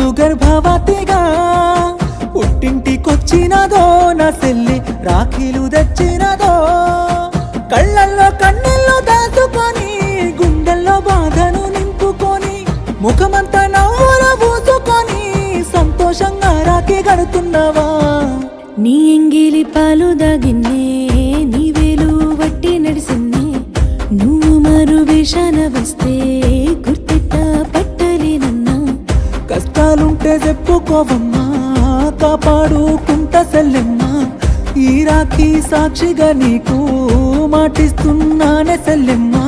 నిండు గర్భవతిగా పుట్టింటికొచ్చినదో నా సెల్లి రాఖీలు తెచ్చినదో కళ్ళల్లో కన్నెల్లో దాచుకొని గుండెల్లో బాధను నింపుకొని ముఖమంతా నవ్వుల పూసుకొని సంతోషంగా రాఖీ కడుతున్నావా నీ ఎంగిలి పాలు దాగిన్నే నీ వేలు వట్టి నడిసింది నువ్వు మరు వేషాన వస్తే గుర్తిట్ట పట్టలేనన్నా కష్టాలుంటే చెప్పుకోవమ్మా కాపాడుకుంటా సెల్లెమ్మా ఈ రాఖీ సాక్షిగా నీకు మాటిస్తున్నానే సెల్లెమ్మా